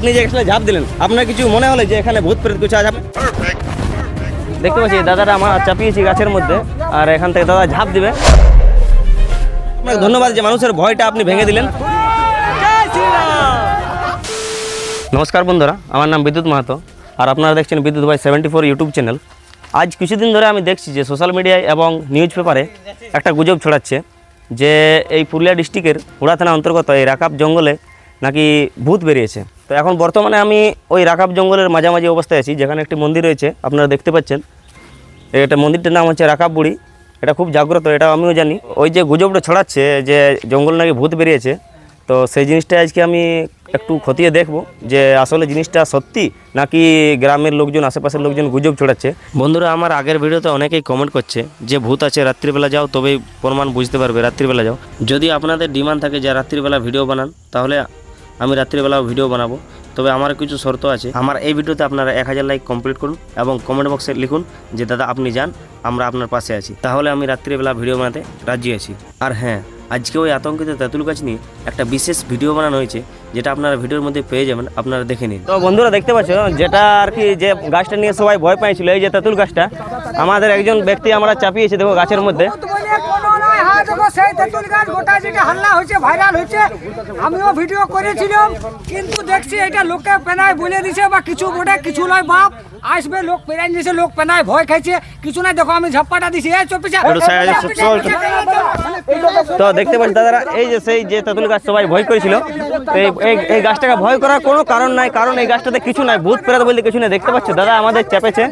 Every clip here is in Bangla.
আপনি যে এখানে ঝাঁপ দিলেন, আপনার কিছু মনে হলো যে এখানে ভূত প্রেত কিছু আছে? দেখতে পাচ্ছি দাদারা আমার চাপিয়েছি গাছের মধ্যে, আর এখান থেকে দাদা ঝাঁপ দিবে। আপনাকে ধন্যবাদ যে মানুষের ভয়টা আপনি ভেঙে দিলেন। নমস্কার বন্ধুরা, আমার নাম বিদ্যুৎ মাহাতো, আর আপনারা দেখছেন বিদ্যুৎ ভাই 74 ইউটিউব চ্যানেল। আজ কিছুদিন ধরে আমি দেখছি যে সোশ্যাল মিডিয়ায় এবং নিউজ পেপারে একটা গুজব ছড়াচ্ছে যে এই পুরুলিয়া ডিস্ট্রিক্টের হুড়া থানা অন্তর্গত এই রাকাব জঙ্গলে নাকি ভূত বেরিয়েছে। তো এখন বর্তমানে আমি ওই রাকাব জঙ্গলের মাঝামাঝি অবস্থায় আছি, যেখানে একটি মন্দির রয়েছে, আপনারা দেখতে পাচ্ছেন। এটা মন্দিরটার নাম হচ্ছে রাকাব বুড়ি। এটা খুব জাগ্রত, এটা আমিও জানি। ওই যে গুজবটা ছড়াচ্ছে যে জঙ্গল নাকি ভূত বেরিয়েছে, তো সেই জিনিসটা আজকে আমি একটু খতিয়ে দেখব যে আসলে জিনিসটা সত্যি নাকি গ্রামের লোকজন, আশেপাশের লোকজন গুজব ছড়াচ্ছে। বন্ধুরা, আমার আগের ভিডিওতে অনেকেই কমেন্ট করছে যে ভূত আছে, রাত্রিবেলা যাও তবেই প্রমাণ বুঝতে পারবে, রাত্রিবেলা যাও। যদি আপনাদের ডিমান্ড থাকে যে রাত্রিবেলা ভিডিও বানান, তাহলে আমি রাত্রিবেলাও ভিডিও বানাবো। তবে আমার কিছু শর্ত আছে। আমার এই ভিডিওতে আপনারা 1000 লাইক কমপ্লিট করুন এবং কমেন্ট বক্সে লিখুন যে দাদা আপনি যান, আমরা আপনার পাশে আছি। তাহলে আমি রাত্রিবেলা ভিডিও বানাতে রাজি আছি। আর হ্যাঁ, আজকে ওই আতঙ্কিত তেঁতুল গাছ নিয়ে একটা বিশেষ ভিডিও বানানো হয়েছে, যেটা আপনারা ভিডিওর মধ্যে পেয়ে যাবেন, আপনারা দেখে নিন। তো বন্ধুরা দেখতে পাচ্ছ, যেটা আর কি যে গাছটা নিয়ে সবাই ভয় পাইছিল, এই যে তেঁতুল গাছটা, আমাদের একজন ব্যক্তি আমরা চাপিয়েছি, দেখো গাছের মধ্যে। আমিও ভিডিও করেছিলাম, কিন্তু দেখছি এটা লোকে পেনায় বলে দিছে বা কিছু বটে, কিছু নয় বাপ আসবে, লোক পেরাই দিছে, লোক পেনায় ভয় খাইছে, কিছু নাই। দেখো আমি ঝাপ্পাটা দিছি, তো দেখতে পাচ্ছি দাদারা, এই যে সেই যে তেঁতুল গাছ সবাই ভয় করেছিল, তো এই গাছটাকে ভয় করার কোনো কারণ নাই, কারণ এই গাছটাতে কিছু নাই, ভূত প্রেত বলতে কিছু নেই। দেখতে পাচ্ছ দাদা আমাদের চেপেছে,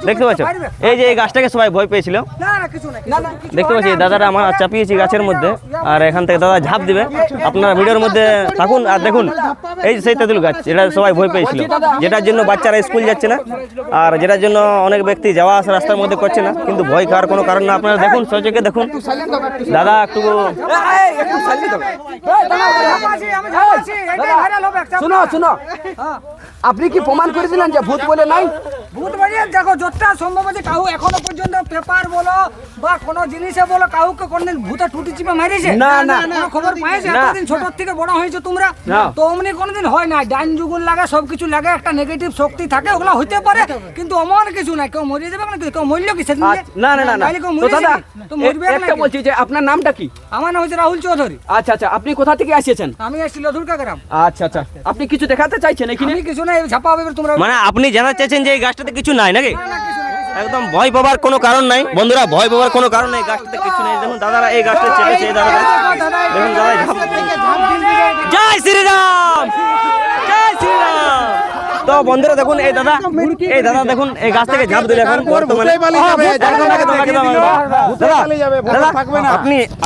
দেখতে পাচ্ছ এই যে এই গাছটাকে সবাই ভয় পেয়েছিল। দেখতে পাচ্ছি দাদারা আমার চাপিয়েছি গাছের মধ্যে, আর এখান থেকে দাদা ঝাঁপ দিবে। আপনারা ভিডিওর মধ্যে থাকুন আর দেখুন, এই যে সেই তেঁতুল গাছ, যেটা সবাই ভয় পেয়েছিল, যেটার জন্য বাচ্চারা স্কুল যাচ্ছে না, আর যেটার জন্য অনেক ব্যক্তি যাওয়া আসা রাস্তার মধ্যে করছে না, কিন্তু ভয় খাওয়ার কোনো কারণ না। আপনারা দেখুন, সচকে দেখুন দাদা, একটু শুনো, আপনি কি প্রমাণ করে দিলেন যে ভূত বলে নাই? ভূত বলে দেখো, যতটা সম্ভব আছে কাউ এখনো পর্যন্ত পেপার বলো বা কোনো জিনিসে বলো, কাউকে কোনদিন ভূতে টুটি চিপে মারিছে? না না, খবর পাইছে? এতদিন ছোট থেকে বড় হয়েছে তোমরা, তো অমনি কোনদিন হয় না। ডাইন যুগুল লাগে, সবকিছু লাগে, একটা নেগেটিভ শক্তি থাকে, ওগুলা হইতে পারে, কিন্তু অমন কিছু নাই। কেউ মরে যাবে না, কেউ মরলো কি সেদিন? না না না, তো মরবে না। একটা বলছি যে আপনার নামটা কি? আমার নাম হচ্ছে রাহুল চৌধুরী। আচ্ছা আচ্ছা, আপনি কোথা থেকে এসেছেন? আমি এসেছি লধুরকা গ্রাম। আচ্ছা আচ্ছা, আপনি কিছু দেখাতে চাইছেন এখানে? আমি কিছু নাই, ঝাপা হবে তোমরা। মানে আপনি জানাতে চাইছেন যে এই গাছটাতে কিছু নাই নাকি? একদম ভয় পাবার কোনো কারণ নাই বন্ধুরা, ভয় পাবার কোনো কারণ নেই, গাছটাতে কিছু নেই। দেখুন দাদারা এই গাছটা চেপেছে, দাদারা দেখুন, দাদা জয় শ্রীরাম, জয় শ্রীরাম। তো বন্ধুরা দেখুন, এই দাদা দেখুন এই গাছ থেকে ঝাঁপ দিলে এখন বর্তমানে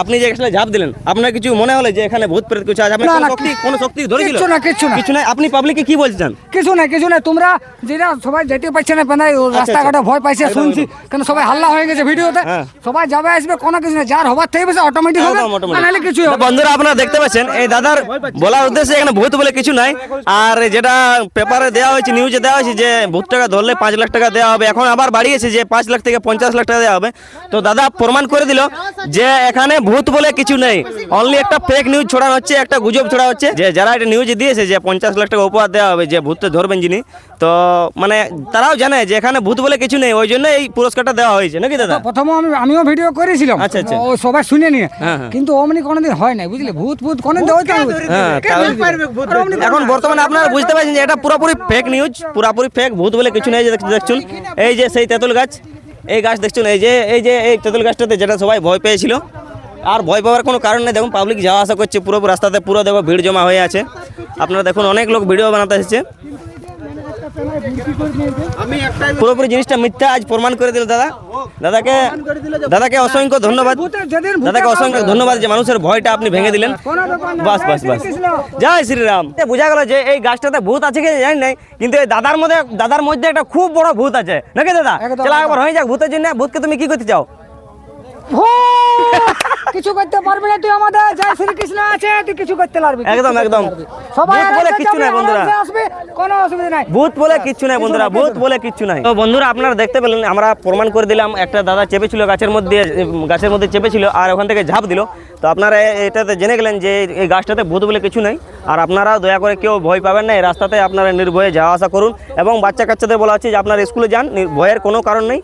আপনি যে এখানে ঝাঁপ দিলেন, আপনার কিছু মনে হলো যে এখানে ভূত প্রেত কিছু আছে? কোনো শক্তি ধরেছিল? কিছু নাই। আপনি পাবলিককে কি বলছেন? কিছু নাই। তোমরা যেটা সবাই যেতে পারছে না, রাস্তাঘাটে ভয় পাইছে শুনছি, কেন সবাই হাল্লা হয়ে গেছে ভিডিওতে, সবাই যাবে আসবে, কোনো কিছু না, যার হবার থেকে অটোমেটিক হবে, নাহলে কিছু হবে। বন্ধুরা আপনারা দেখতে পাচ্ছেন, এই দাদার বলার উদ্দেশ্যে এখানে ভূত বলে কিছু নাই। আর যেটা পেপারে দেওয়া হয়েছে, নিউজে দেওয়া হয়েছে যে ভূত টাকা ধরলে 5 লাখ টাকা দেওয়া হবে, এখন আবার বাড়িয়েছে যে 5 লাখ থেকে 50 লাখ টাকা দেওয়া হবে। তো দাদা প্রমাণ করে দিল যে এখানে ভূত বলে কিছু নেই, অনলি একটা ফেক নিউজ ছড়ানো হচ্ছে, একটা গুজব ছড়া হচ্ছে। যে যারা এটা নিউজ দিয়েছে যে 50 লাখ টাকা উপহার দেওয়া হবে যে ভূতকে ধরবেন যিনি, তো মানে তারাও জানে যে এখানে ভূত বলে কিছু নেই, ওই জন্য এই পুরস্কারটা দেওয়া হয়েছে নাকি দাদা? প্রথমে আমিও ভিডিও করেছিলাম, আচ্ছা আচ্ছা, ও সবাই শুনে নিয়ে, কিন্তু অমনি কোনোদিন হয় নাই, বুঝলে? ভূত কোনোদিন এখন বর্তমানে আপনারা বুঝতে পারছেন যে এটা পুরোপুরি ফেক নিউজ, পুরোপুরি ফেক, ভূত বলে কিছু নেই। দেখছুন এই যে সেই তেঁতুল গাছ, এই গাছ দেখছুন, এই যে এই তেঁতুল গাছটাতে যেটা সবাই ভয় পেয়েছিল, আর ভয় পাওয়ার কোনো কারণ নেই। দেখুন পাবলিক যাওয়া আসা করছে, পুরো রাস্তাতে পুরো দেখো ভিড় জমা হয়ে আছে। আপনারা দেখুন অনেক লোক ভিডিও বানাতে এসেছে, পুরোপুরি জিনিসটা মিথ্যা আজ প্রমাণ করে দিল দাদা। দাদাকে অসংখ্য ধন্যবাদ, দাদাকে অসংখ্য ধন্যবাদ যে মানুষের ভয়টা আপনি ভেঙে দিলেন। বাস জয় শ্রীরাম। বোঝা গেল যে এই গাছটাতে ভূত আছে কি জানি নাই, কিন্তু এই দাদার মধ্যে একটা খুব বড় ভূত আছে নাকি দাদা? চলো একবার হয়ে যাক ভূতের জন্য। ভূতকে তুমি কি করতে চাও? কিছু করতে পারবি না তুই আমাদের জয় শ্রীকৃষ্ণ আছে তুই কিছু করতে পারবি না। একদম একদম সবাই ভূত বলে কিচ্ছু নাই বন্ধুরা, আসবে কোনো অসুবিধা নাই। ভূত বলে কিচ্ছু নাই বন্ধুরা, ভূত বলে কিচ্ছু নাই। তো বন্ধুরা আপনারা দেখতে পেলেন, আমরা প্রমাণ করে দিলাম, একটা দাদা চেপেছিল গাছের মধ্যে চেপেছিল আর ওখান থেকে ঝাঁপ দিল। তো আপনারা এটাতে জেনে গেলেন যে এই গাছটাতে ভূত বলে কিছু নাই। আর আপনারা দয়া করে কেউ ভয় পাবেন না, এই রাস্তাতে আপনারা নির্ভয়ে যাওয়া আসা করুন। এবং বাচ্চা কাচ্চাদের বলা হচ্ছে যে আপনারা স্কুলে যান, ভয়ের কোনো কারণ নেই।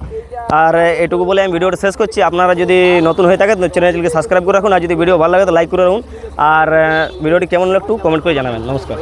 আর এটুকু বলে আমি ভিডিওটা শেষ করছি। আপনারা যদি নতুন হয়ে থাকেন চ্যানেলটিকে সাবস্ক্রাইব করে রাখুন, আর যদি ভিডিও ভালো লাগে তো লাইক করে রাখুন। আর ভিডিওটি কেমন লাগলো একটু কমেন্ট করে জানাবেন। নমস্কার।